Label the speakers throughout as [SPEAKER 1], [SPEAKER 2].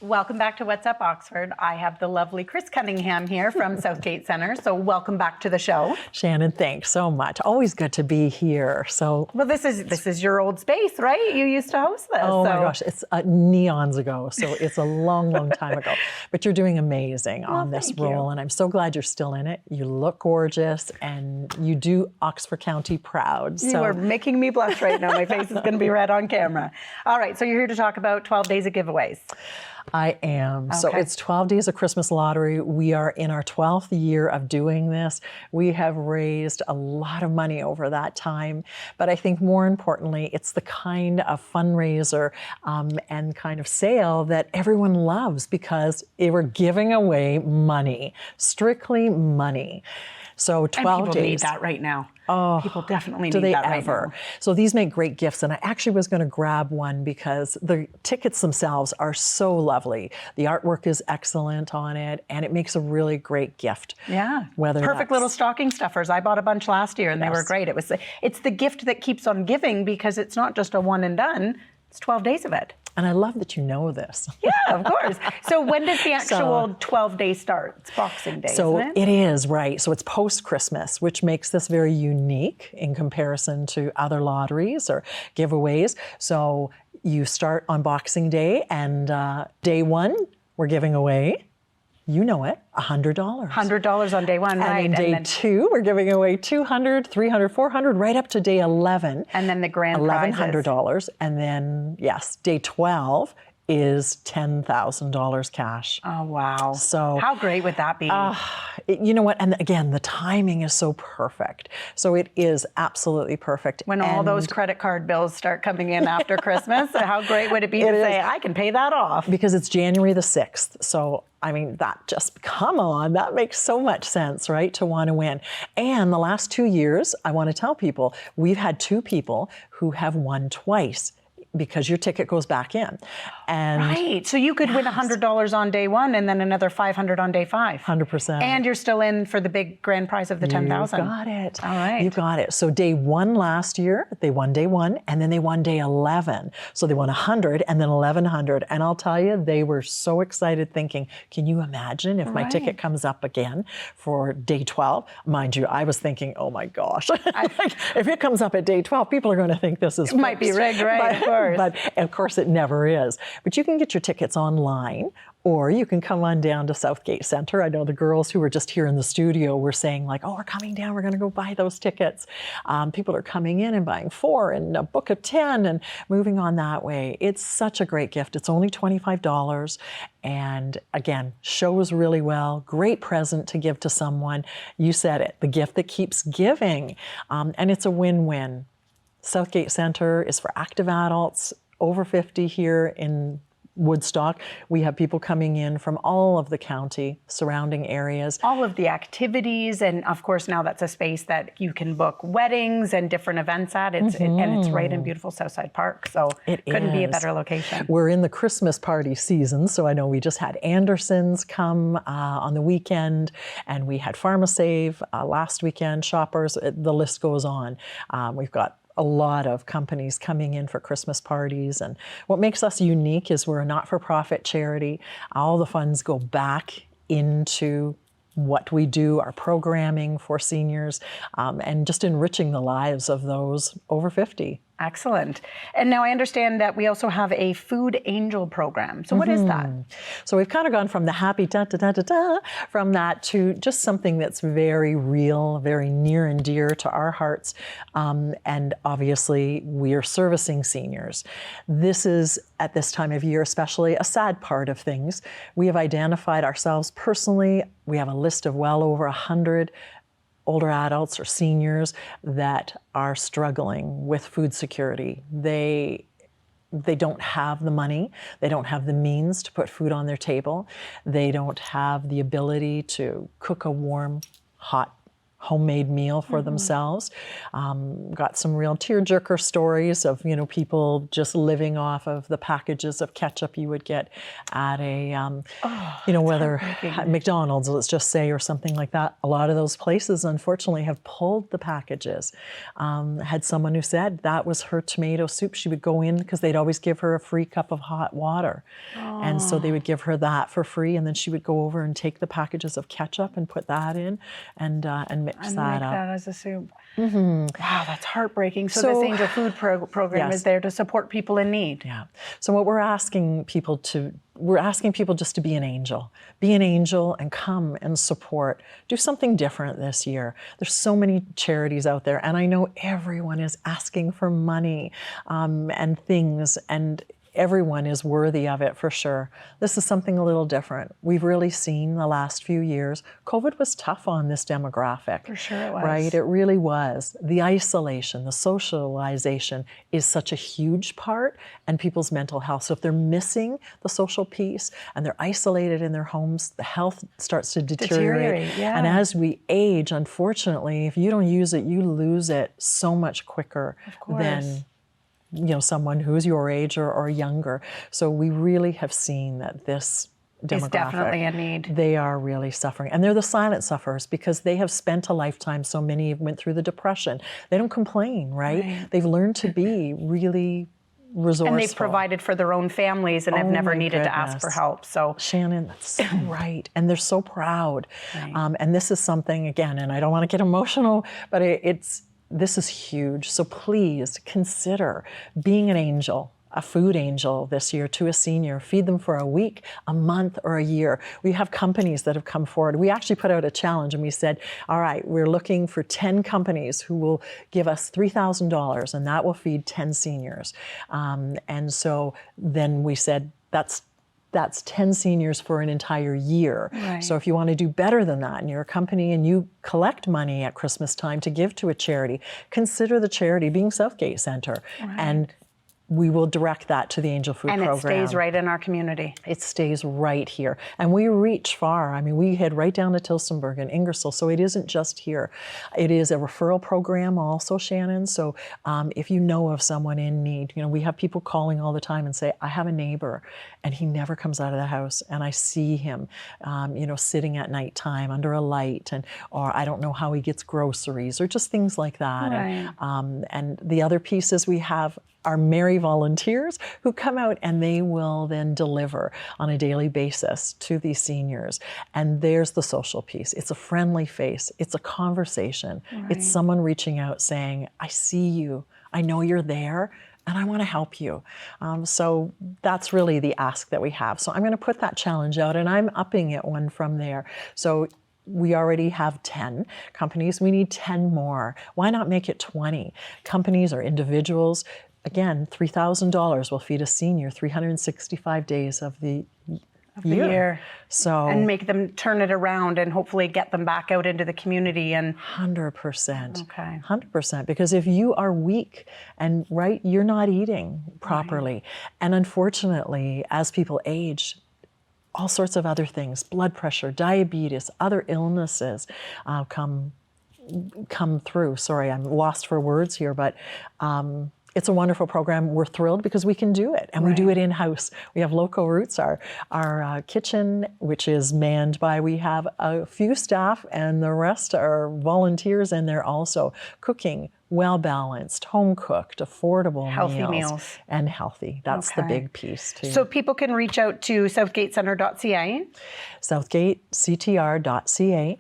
[SPEAKER 1] Welcome back to What's Up Oxford. I have the lovely Chris Cunningham here from Southgate Centre. So welcome back to the show.
[SPEAKER 2] Shannon, thanks so much. Always good to be here. So
[SPEAKER 1] well, this is your old space, right? You used to host this.
[SPEAKER 2] Oh my gosh, it's neons ago. So it's a long, long time ago. But you're doing amazing on this role. And I'm so glad you're still in it. You look gorgeous and you do Oxford County proud.
[SPEAKER 1] You are making me blush right now. My face is going to be red on camera. All right, so you're here to talk about 12 days of giveaways.
[SPEAKER 2] I am.
[SPEAKER 1] Okay.
[SPEAKER 2] So it's 12 days of Christmas lottery. We are in our 12th year of doing this. We have raised a lot of money over that time. But I think more importantly, it's the kind of fundraiser and kind of sale that everyone loves because we're giving away money, strictly money. So 12
[SPEAKER 1] and people
[SPEAKER 2] days.
[SPEAKER 1] need that right now.
[SPEAKER 2] Oh,
[SPEAKER 1] people definitely
[SPEAKER 2] do
[SPEAKER 1] need
[SPEAKER 2] they
[SPEAKER 1] that
[SPEAKER 2] ever?
[SPEAKER 1] right now.
[SPEAKER 2] So these make great gifts, and I actually was going to grab one because the tickets themselves are so lovely. The artwork is excellent on it, and it makes a really great gift.
[SPEAKER 1] Yeah, perfect little stocking stuffers. I bought a bunch last year, and they were great. It's the gift that keeps on giving because it's not just a one and done. It's 12 days of it.
[SPEAKER 2] And I love that you know this.
[SPEAKER 1] Yeah, of course. So when does the actual 12-day start? It's Boxing Day,
[SPEAKER 2] so
[SPEAKER 1] isn't
[SPEAKER 2] it is, right. So it's post-Christmas, which makes this very unique in comparison to other lotteries or giveaways. So you start on Boxing Day, and day one, we're giving away, you know it, $100.
[SPEAKER 1] $100 on day one, right.
[SPEAKER 2] And then day two, we're giving away $200, $300, $400, right up to day 11.
[SPEAKER 1] And then the grand
[SPEAKER 2] $1,100. And then, yes, day 12 is $10,000 cash.
[SPEAKER 1] Oh, wow.
[SPEAKER 2] So
[SPEAKER 1] how great would that be?
[SPEAKER 2] You know what? And again, the timing is so perfect. So it is absolutely perfect.
[SPEAKER 1] When all those credit card bills start coming in after Christmas, how great would it be to say, I can pay that off?
[SPEAKER 2] Because it's January the 6th. So, I mean, that just, come on, that makes so much sense, right? To want to win. And the last 2 years, I want to tell people, we've had 2 people who have won twice, because your ticket goes back in. And
[SPEAKER 1] right, so you could win $100 on day one and then another $500 on day 5.
[SPEAKER 2] 100%.
[SPEAKER 1] And you're still in for the big grand prize of the $10,000.
[SPEAKER 2] You got it.
[SPEAKER 1] All right.
[SPEAKER 2] You got it. So day 1 last year, they won day 1 and then they won day 11. So they won 100 and then 1,100. And I'll tell you, they were so excited thinking, can you imagine if my ticket comes up again for day 12? Mind you, I was thinking, oh my gosh, if it comes up at day 12, people are going to think this is
[SPEAKER 1] It might be rigged, right? Of course.
[SPEAKER 2] But of course it never is. But you can get your tickets online, or you can come on down to Southgate Centre. I know the girls who were just here in the studio were saying like, oh, we're coming down, we're gonna go buy those tickets. People are coming in and buying 4 and a book of 10 and moving on that way. It's such a great gift. It's only $25. And again, shows really well, great present to give to someone. You said it, the gift that keeps giving. And it's a win-win. Southgate Centre is for active adults over 50 here in Woodstock. We have people coming in from all of the county, surrounding areas.
[SPEAKER 1] All of the activities, and of course now that's a space that you can book weddings and different events at. And it's right in beautiful Southside Park, so it couldn't be a better location.
[SPEAKER 2] We're in the Christmas party season, so I know we just had Anderson's come on the weekend, and we had PharmaSave last weekend, Shoppers, the list goes on. We've got a lot of companies coming in for Christmas parties. And what makes us unique is we're a not-for-profit charity. All the funds go back into what we do, our programming for seniors, and just enriching the lives of those over 50.
[SPEAKER 1] Excellent. And now I understand that we also have a food angel program. So what is that?
[SPEAKER 2] So we've kind of gone from the happy da-da-da-da-da, from that to just something that's very real, very near and dear to our hearts. And obviously we are servicing seniors. This is, at this time of year especially, a sad part of things. We have identified ourselves personally. We have a list of well over 100 older adults or seniors that are struggling with food security. They don't have the money, they don't have the means to put food on their table, they don't have the ability to cook a warm, hot, homemade meal for themselves. Got some real tearjerker stories of, you know, people just living off of the packages of ketchup you would get at a, you know, whether at McDonald's, let's just say, or something like that. A lot of those places, unfortunately, have pulled the packages. Had someone who said that was her tomato soup. She would go in because they'd always give her a free cup of hot water. And so they would give her that for free, and then she would go over and take the packages of ketchup and put that in and mix
[SPEAKER 1] And
[SPEAKER 2] that
[SPEAKER 1] make
[SPEAKER 2] up.
[SPEAKER 1] that as a soup. Wow, that's heartbreaking. So this Angel Food program is there to support people in need.
[SPEAKER 2] Yeah. So what we're asking people just to be an angel. Be an angel and come and support. Do something different this year. There's so many charities out there, and I know everyone is asking for money and things, and everyone is worthy of it for sure. This is something a little different. We've really seen the last few years, COVID was tough on this demographic.
[SPEAKER 1] For sure it was.
[SPEAKER 2] Right? It really was. The isolation, the socialization is such a huge part, and people's mental health. So if they're missing the social piece and they're isolated in their homes, the health starts to deteriorate.
[SPEAKER 1] Yeah.
[SPEAKER 2] And as we age, unfortunately, if you don't use it, you lose it so much quicker than someone who's your age or younger. So we really have seen that this demographic,
[SPEAKER 1] it's definitely a need.
[SPEAKER 2] They are really suffering. And they're the silent sufferers because they have spent a lifetime, so many went through the Depression. They don't complain, right? They've learned to be really resourceful.
[SPEAKER 1] And they've provided for their own families and have never needed to ask for help. So
[SPEAKER 2] Shannon, that's so right. And they're so proud. And this is something, again, and I don't want to get emotional, but this is huge. So please consider being an angel, a food angel this year to a senior. Feed them for a week, a month, or a year. We have companies that have come forward. We actually put out a challenge and we said, all right, we're looking for 10 companies who will give us $3,000 and that will feed 10 seniors. And so then we said, that's 10 seniors for an entire year.
[SPEAKER 1] Right.
[SPEAKER 2] So if you want to do better than that and you're a company and you collect money at Christmas time to give to a charity, consider the charity being Southgate Centre. And we will direct that to the Angel Food Program.
[SPEAKER 1] And it stays right in our community.
[SPEAKER 2] It stays right here. And we reach far. I mean, we head right down to Tillsonburg and Ingersoll, so it isn't just here. It is a referral program also, Shannon. So if you know of someone in need, we have people calling all the time and say, I have a neighbor and he never comes out of the house and I see him, sitting at nighttime under a light, or I don't know how he gets groceries or just things like that.
[SPEAKER 1] Right.
[SPEAKER 2] And the other piece is we have our merry volunteers who come out and they will then deliver on a daily basis to these seniors. And there's the social piece. It's a friendly face. It's a conversation. It's someone reaching out saying, I see you. I know you're there and I want to help you. So that's really the ask that we have. So I'm going to put that challenge out and I'm upping it one from there. So we already have 10 companies. We need 10 more. Why not make it 20? Companies or individuals. Again, $3,000 will feed a senior 365 days of the year. So,
[SPEAKER 1] and make them turn it around and hopefully get them back out into the community. And
[SPEAKER 2] 100%.
[SPEAKER 1] Okay.
[SPEAKER 2] 100%. Because if you are weak and you're not eating properly. And unfortunately, as people age, all sorts of other things, blood pressure, diabetes, other illnesses come through. Sorry, I'm lost for words here, but it's a wonderful program. We're thrilled because we can do it, and we do it in-house. We have Local Roots, our kitchen, which is manned by, we have a few staff, and the rest are volunteers, and they're also cooking well-balanced, home-cooked, affordable
[SPEAKER 1] healthy meals.
[SPEAKER 2] And healthy. That's the big piece, too.
[SPEAKER 1] So people can reach out to southgatecenter.ca.
[SPEAKER 2] southgatectr.ca.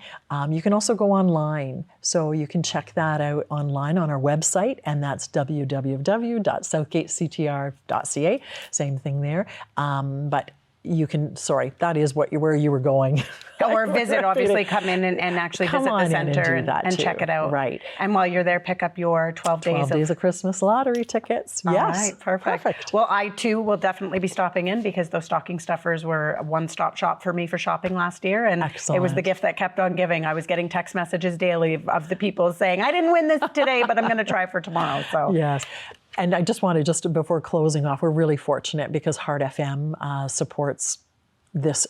[SPEAKER 2] You can also go online. So you can check that out online on our website, and that's www.southgatectr.ca. Same thing there. But you can, that is where you were going.
[SPEAKER 1] Or visit, obviously, come in and actually visit the center and check it out.
[SPEAKER 2] Right.
[SPEAKER 1] And while you're there, pick up your 12
[SPEAKER 2] days of Christmas lottery tickets.
[SPEAKER 1] All
[SPEAKER 2] Yes.
[SPEAKER 1] right, perfect. Well, I too will definitely be stopping in because those stocking stuffers were a one-stop shop for me for shopping last year. And It was the gift that kept on giving. I was getting text messages daily of the people saying, I didn't win this today, but I'm going to try for tomorrow. So
[SPEAKER 2] yes. And I just wanted, before closing off, we're really fortunate because Heart FM supports this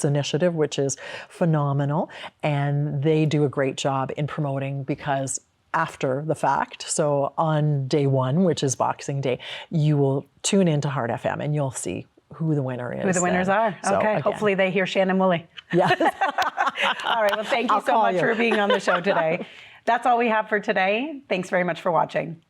[SPEAKER 2] initiative, which is phenomenal. And they do a great job in promoting because after the fact, so on day one, which is Boxing Day, you will tune into Heart FM and you'll see who the winner is.
[SPEAKER 1] Who the winners are.
[SPEAKER 2] So,
[SPEAKER 1] okay.
[SPEAKER 2] Again.
[SPEAKER 1] Hopefully they hear Shannon Woolley.
[SPEAKER 2] Yeah.
[SPEAKER 1] All right. Well, thank you so much for being on the show today. That's all we have for today. Thanks very much for watching.